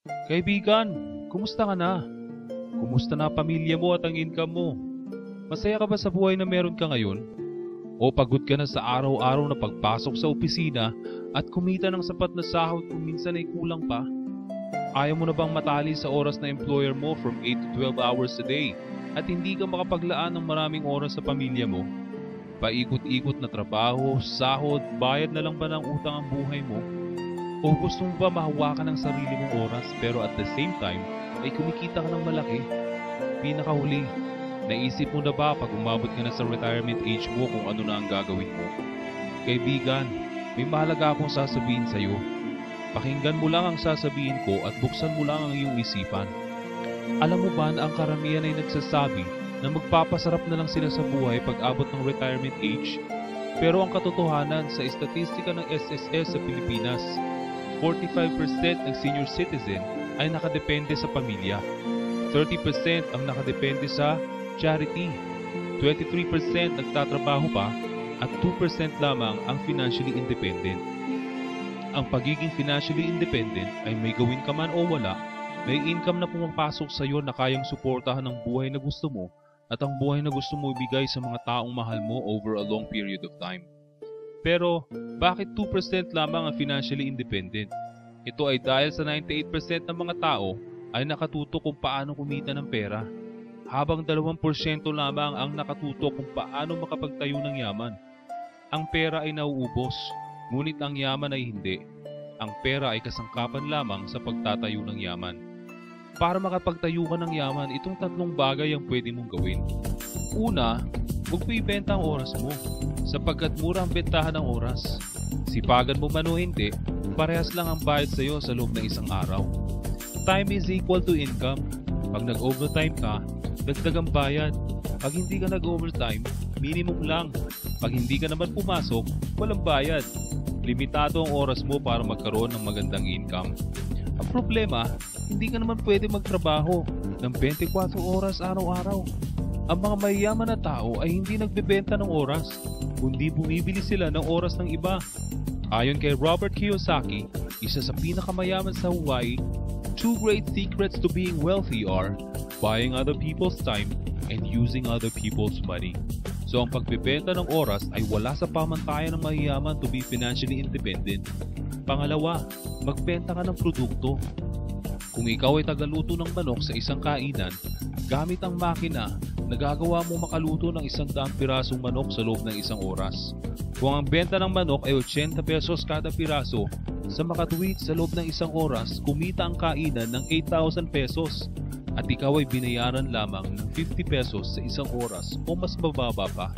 Kaibigan, kumusta ka na? Kumusta na ang pamilya mo at ang income mo? Masaya ka ba sa buhay na meron ka ngayon? O pagod ka na sa araw-araw na pagpasok sa opisina at kumita ng sapat na sahod kung minsan ay kulang pa? Ayaw mo na bang matali sa oras na employer mo from 8 to 12 hours a day at hindi ka makapaglaan ng maraming oras sa pamilya mo? Paikot-ikot na trabaho, sahod, bayad na lang ba ng utang ang buhay mo? O gusto mo ba mahawakan ng sarili mong oras pero at the same time ay kumikita ka ng malaki? Pinakahuli, naisip mo na ba pag umabot ka na sa retirement age mo kung ano na ang gagawin mo? Kaibigan, may mahalaga akong sasabihin sa iyo. Pakinggan mo lang ang sasabihin ko at buksan mo lang ang iyong isipan. Alam mo ba na ang karamihan ay nagsasabi na magpapasarap na lang sila sa buhay pag abot ng retirement age? Pero ang katotohanan sa estatistika ng SSS sa Pilipinas, 45% ng senior citizen ay nakadepende sa pamilya, 30% ang nakadepende sa charity, 23% nagtatrabaho pa, at 2% lamang ang financially independent. Ang pagiging financially independent ay may gawin ka man o wala, may income na pumapasok sa iyo na kayang suportahan ang buhay na gusto mo at ang buhay na gusto mo ibigay sa mga taong mahal mo over a long period of time. Pero, bakit 2% lamang ang financially independent? Ito ay dahil sa 98% ng mga tao ay nakatuto kung paano kumita ng pera, habang 2% lamang ang nakatuto kung paano makapagtayo ng yaman. Ang pera ay nauubos, ngunit ang yaman ay hindi. Ang pera ay kasangkapan lamang sa pagtatayo ng yaman. Para makapagtayo ka ng yaman, itong tatlong bagay ang pwede mong gawin. Una, huwag mo ibenta ang oras mo, sapagkat mura ang bentahan ng oras. Sipagan mo man o hindi, parehas lang ang bayad sa iyo sa loob ng isang araw. Time is equal to income. Pag nag-overtime ka, dagdag ang bayad. Pag hindi ka nag-overtime, minimum lang. Pag hindi ka naman pumasok, walang bayad. Limitado ang oras mo para magkaroon ng magandang income. Ang problema, hindi ka naman pwede magtrabaho ng 24 oras araw-araw. Ang mga mayayaman na tao ay hindi nagbebenta ng oras, kundi bumibili sila ng oras ng iba. Ayon kay Robert Kiyosaki, isa sa pinakamayaman sa Hawaii, 2 great secrets to being wealthy are buying other people's time and using other people's money. So ang pagbebenta ng oras ay wala sa pamantayan ng mayayaman to be financially independent. Pangalawa, magbenta ka ng produkto. Kung ikaw ay tagaluto ng manok sa isang kainan, gamit ang makina, nagagawa mo makaluto ng 100 pirasong manok sa loob ng isang oras. Kung ang benta ng manok ay 80 pesos kada piraso, sa makatuwid sa loob ng isang oras, kumita ang kainan ng 8,000 pesos at ikaw ay binayaran lamang ng 50 pesos sa isang oras o mas mababa pa.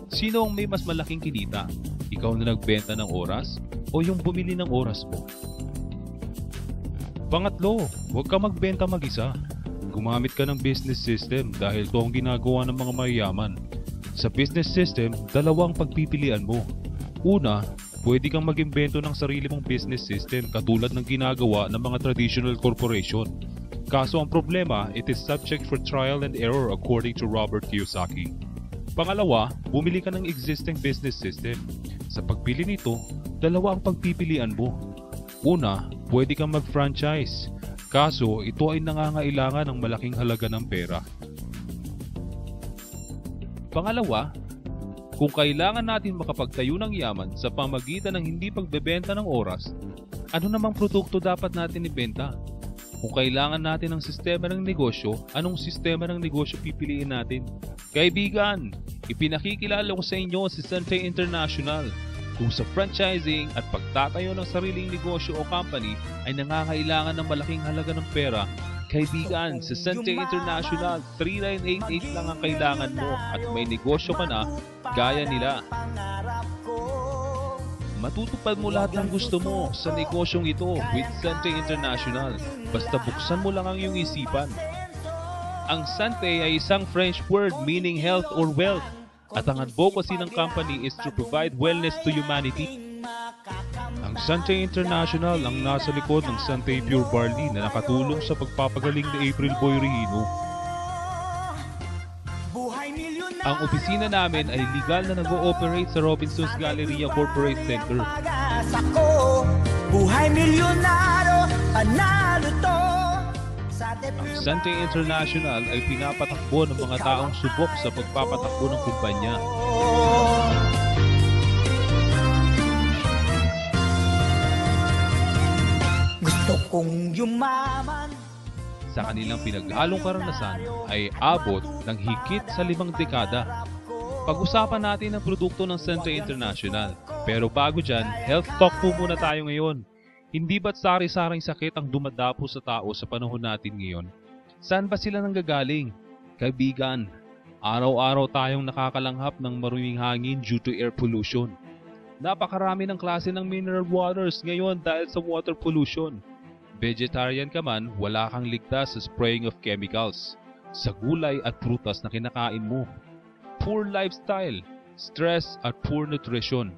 Sino ang may mas malaking kinita? Ikaw na nagbenta ng oras o yung bumili ng oras mo? Pangatlo, huwag ka magbenta mag-isa. Gumamit ka ng business system dahil ito ang ginagawa ng mga mayayaman. Sa business system, dalawang pagpipilian mo. Una, pwede kang mag-imbento ng sarili mong business system katulad ng ginagawa ng mga traditional corporation. Kaso ang problema, it is subject for trial and error according to Robert Kiyosaki. Pangalawa, bumili ka ng existing business system. Sa pagpili nito, dalawa ang pagpipilian mo. Una, pwede kang mag-franchise. Kaso, ito ay nangangailangan ng malaking halaga ng pera. Pangalawa, kung kailangan natin makapagtayo ng yaman sa pamagitan ng hindi pagbebenta ng oras, ano namang produkto dapat natin ibenta? Kung kailangan natin ng sistema ng negosyo, anong sistema ng negosyo pipiliin natin? Kaibigan, ipinakikilala ko sa inyo si Sante International. Kung sa franchising at pagtatayo ng sariling negosyo o company ay nangangailangan ng malaking halaga ng pera, kaibigan, sa Sante International, 3988 lang ang kailangan mo at may negosyo ka na gaya nila. Matutupad mo lahat ng gusto mo sa negosyong ito with Sante International. Basta buksan mo lang ang iyong isipan. Ang Sante ay isang French word meaning health or wealth. At ang advocacy ng company is to provide wellness to humanity. Ang Sante International ang nasa likod ng Sante Pure Barley na nakatulong sa pagpapagaling ni April Boy Rihino. Ang opisina namin ay legal na nag-ooperate sa Robinson's Galleria Corporate Center. Buhay milyonaryo, Panalo to sa Ang Sante International ay pinapatakbo ng mga taong subok sa pagpapatakbo ng kumpanya. Gusto kong yumaman. Sa kanilang pinaghalong karanasan ay abot ng higit sa 5 dekada. Pag-usapan natin ang produkto ng Sante International. Pero bago dyan, health talk po muna tayo ngayon. Hindi ba't sari-saring sakit ang dumadapo sa tao sa panahon natin ngayon? Saan ba sila nanggagaling? Kaibigan, araw-araw tayong nakakalanghap ng maruming hangin due to air pollution. Napakarami ng klase ng mineral waters ngayon dahil sa water pollution. Vegetarian ka man, wala kang ligtas sa spraying of chemicals sa gulay at prutas na kinakain mo. Poor lifestyle, stress at poor nutrition.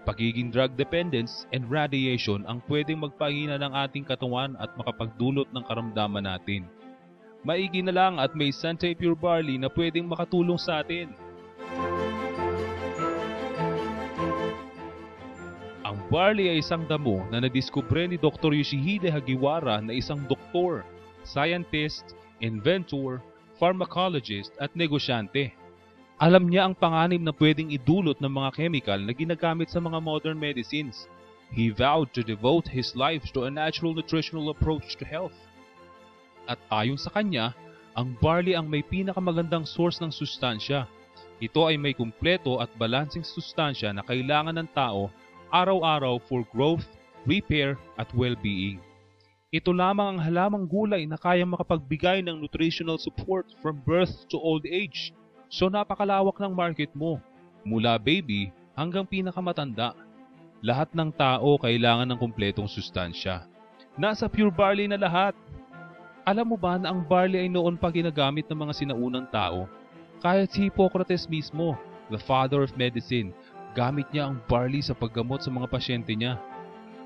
Pagiging drug dependence and radiation ang pwedeng magpahina ng ating katawan at makapagdulot ng karamdaman natin. Maigi na lang at may Sante Pure Barley na pwedeng makatulong sa atin. Ang barley ay isang damo na nadiskubre ni Dr. Yoshihide Hagiwara na isang doktor, scientist, inventor, pharmacologist at negosyante. Alam niya ang panganib na pwedeng idulot ng mga chemical na ginagamit sa mga modern medicines. He vowed to devote his life to a natural nutritional approach to health. At ayon sa kanya, ang barley ang may pinakamagandang source ng sustansya. Ito ay may kumpleto at balansing sustansya na kailangan ng tao araw-araw for growth, repair at well-being. Ito lamang ang halamang gulay na kayang makapagbigay ng nutritional support from birth to old age. So napakalawak ng market mo, mula baby hanggang pinakamatanda. Lahat ng tao kailangan ng kumpletong sustansya. Nasa Pure Barley na lahat. Alam mo ba na ang barley ay noon pa ginagamit ng mga sinaunang tao? Kahit si Hippocrates mismo, the father of medicine, gamit niya ang barley sa paggamot sa mga pasyente niya.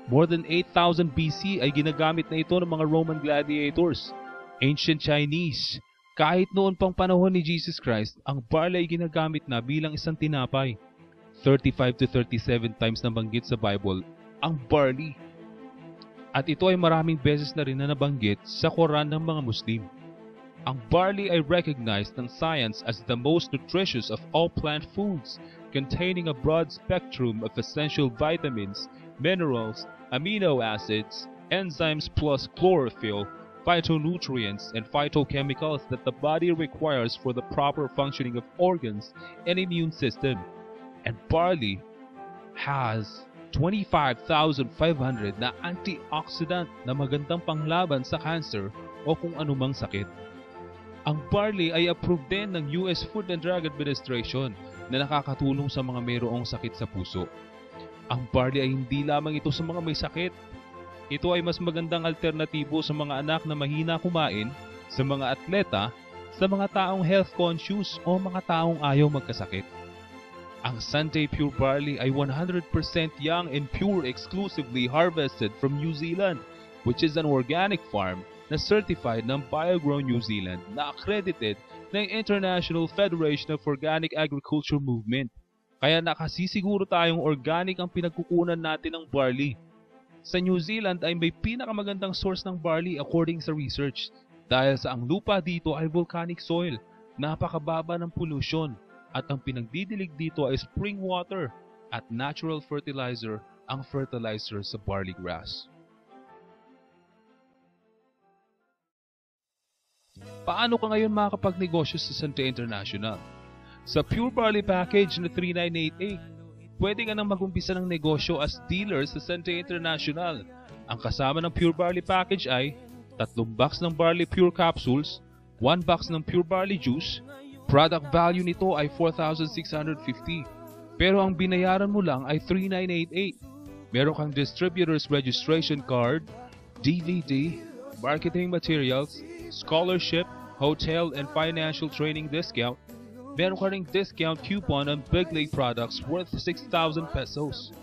More than 8,000 BC ay ginagamit na ito ng mga Roman gladiators. Ancient Chinese. Kahit noon pang panahon ni Jesus Christ, ang barley ay ginagamit na bilang isang tinapay. 35 to 37 times na banggit sa Bible ang barley. At ito ay maraming beses na rin na nabanggit sa Quran ng mga Muslim. Ang barley ay recognized ng science as the most nutritious of all plant foods, containing a broad spectrum of essential vitamins, minerals, amino acids, enzymes plus chlorophyll, phytonutrients, and phytochemicals that the body requires for the proper functioning of organs and immune system. And barley has 25,500 na antioxidant na magandang panglaban sa cancer o kung anumang sakit. Ang barley ay approved din ng US Food and Drug Administration na nakakatulong sa mga mayroong sakit sa puso. Ang barley ay hindi lamang ito sa mga may sakit. Ito ay mas magandang alternatibo sa mga anak na mahina kumain, sa mga atleta, sa mga taong health conscious o mga taong ayaw magkasakit. Ang Sante Pure Barley ay 100% young and pure, exclusively harvested from New Zealand, which is an organic farm na certified ng BioGrow New Zealand na accredited ng International Federation of Organic Agriculture Movement. Kaya nakasisiguro tayong organic ang pinagkukunan natin ng barley. Sa New Zealand ay may pinakamagandang source ng barley according sa research dahil sa ang lupa dito ay volcanic soil, napakababa ng pollution at ang pinagdidilig dito ay spring water at natural fertilizer ang fertilizer sa barley grass. Paano ka ngayon makakapagnegosyo sa Sante International? Sa Pure Barley Package na 3988, pwede ka nang mag-umpisa ng negosyo as dealer sa Sante International. Ang kasama ng Pure Barley Package ay 3 box ng Barley Pure Capsules, 1 box ng Pure Barley Juice. Product value nito ay 4,650. Pero ang binayaran mo lang ay 3,988. Meron kang distributor's registration card, DVD, marketing materials, scholarship, hotel and financial training discount. Meron ka ring discount coupon on Big Lake products worth 6,000 pesos.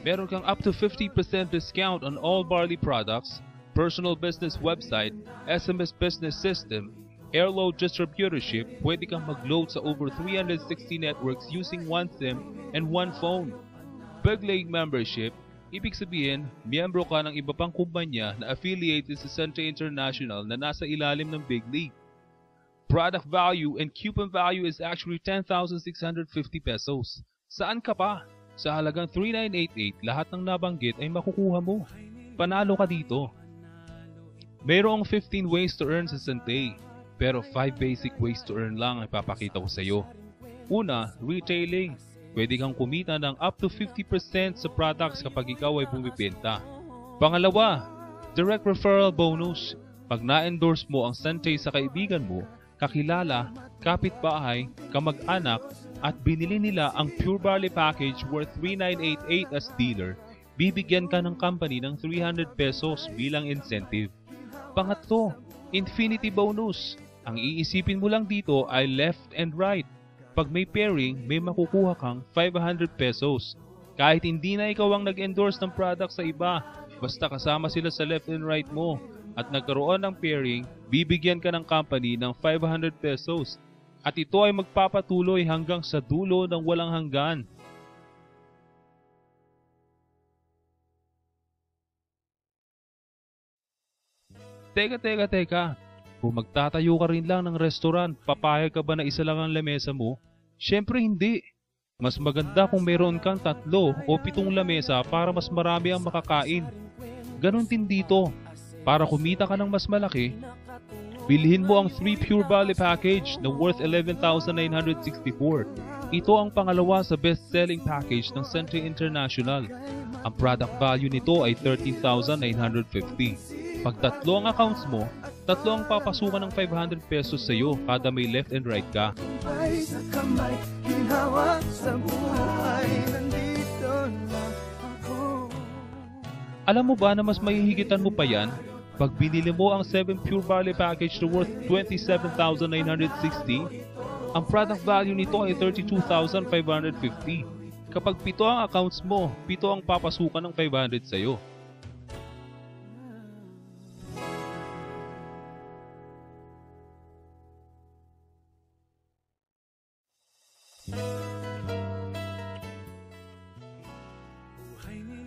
Meron kang up to 50% discount on all barley products, personal business website, SMS business system, airload distributorship. Pwede kang mag-load sa over 360 networks using one SIM and one phone. Big Lake membership, Ibig sabihin, miyembro ka ng iba pang kumpanya na affiliated sa Sante International na nasa ilalim ng Big League. Product value and coupon value is actually 10,650 pesos. Saan ka pa? Sa halagang 3,988, lahat ng nabanggit ay makukuha mo. Panalo ka dito. Mayroong 15 ways to earn sa Sante, pero 5 basic ways to earn lang ay papakita ko sa iyo. Una, retailing. Pwede kang kumita ng up to 50% sa products kapag ikaw ay bumibenta. Pangalawa, direct referral bonus. Pag na-endorse mo ang Sante sa kaibigan mo, kakilala, kapitbahay, kamag-anak, at binili nila ang Pure Barley package worth 3,988 as dealer, bibigyan ka ng company ng 300 pesos bilang incentive. Pangatlo, infinity bonus. Ang iisipin mo lang dito ay left and right. Pag may pairing, may makukuha kang 500 pesos. Kahit hindi na ikaw ang nag-endorse ng product sa iba, basta kasama sila sa left and right mo at nagkaroon ng pairing, bibigyan ka ng company ng 500 pesos. At ito ay magpapatuloy hanggang sa dulo ng walang hanggan. Teka. Kung magtatayo ka rin lang ng restaurant, papayag ka ba na isa lang ang lamesa mo? Siyempre hindi. Mas maganda kung meron kang 3 o 7 lamesa para mas marami ang makakain. Ganon din dito. Para kumita ka ng mas malaki, bilhin mo ang 3 Pure Barley package na worth 11,964. Ito ang pangalawa sa best-selling package ng Sante International. Ang product value nito ay 13,950. Pag 3 ang accounts mo, 3 ang papasukan ng 500 pesos sa iyo kada may left and right ka. Alam mo ba na mas mahihigitan mo pa yan? Pag binili mo ang 7 Pure Barley package na worth 27,960, ang product value nito ay 32,550. Kapag 7 ang accounts mo, 7 ang papasukan ng 500 sa iyo.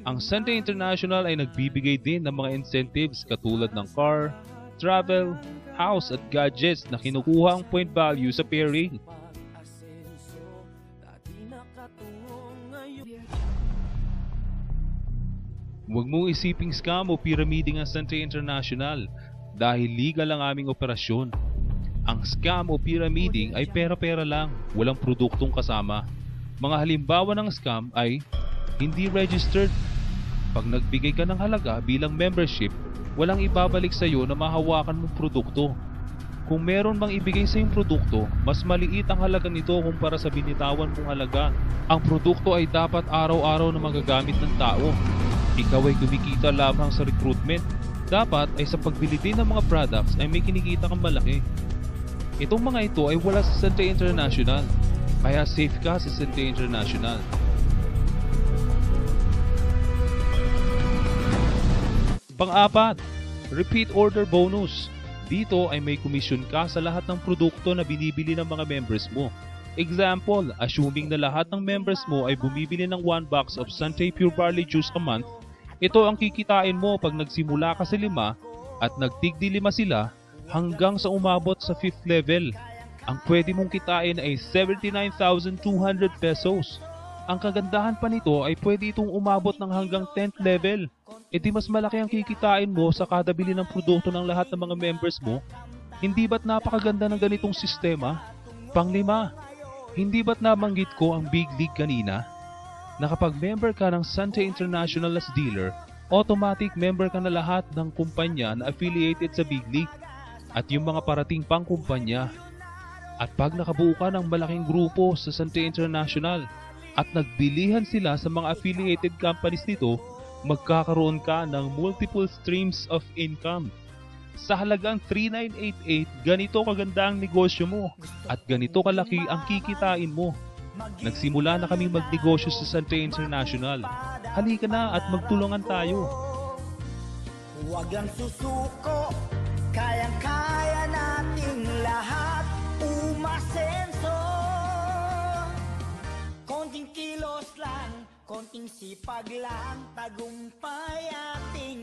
Ang Sante International ay nagbibigay din ng mga incentives katulad ng car, travel, house at gadgets na kinukuha ang point value sa pairing. Huwag mong isiping scam o pyramiding ang Sante International dahil legal ang aming operasyon. Ang scam o pyramiding ay pera-pera lang, walang produktong kasama. Mga halimbawa ng scam ay hindi registered. Pag nagbigay ka ng halaga bilang membership, walang ibabalik sa iyo na mahawakan mong produkto. Kung meron mang ibigay sa iyong produkto, mas maliit ang halaga nito kumpara sa binitawan mong halaga. Ang produkto ay dapat araw-araw na magagamit ng tao. Ikaw ay kumikita lamang sa recruitment. Dapat ay sa pagbili din ng mga products ay may kinikita kang malaki. Itong mga ito ay wala sa Sante International, kaya safe ka sa Sante International. Pang-apat, repeat order bonus. Dito ay may komisyon ka sa lahat ng produkto na binibili ng mga members mo. Example, assuming na lahat ng members mo ay bumibili ng 1 box of Sante Pure Barley Juice a month, ito ang kikitain mo pag nagsimula ka sa 5 at nagtigdi 5 sila hanggang sa umabot sa 5th level. Ang pwede mong kitain ay 79,200 pesos. Ang kagandahan pa nito ay pwede itong umabot ng hanggang 10th level. E di mas malaki ang kikitain mo sa kada bili ng produkto ng lahat ng mga members mo. Hindi ba't napakaganda ng ganitong sistema? Pang-5, hindi ba't nabanggit ko ang Big League kanina? Na kapag member ka ng Sante International as dealer, automatic member ka na lahat ng kumpanya na affiliated sa Big League at yung mga parating pang kumpanya. At pag nakabuo ka ng malaking grupo sa Sante International at nagbilihan sila sa mga affiliated companies nito, magkakaroon ka ng multiple streams of income. Sa halagang 3,988, ganito kaganda ang negosyo mo at ganito kalaki ang kikitain mo. Nagsimula na kaming magnegosyo sa Sante International. Halika na at magtulungan tayo. Huwag lang susuko, kayang-kaya nating lahat umasenso. Konting kilos lang, konting sipag lang, tagumpay ating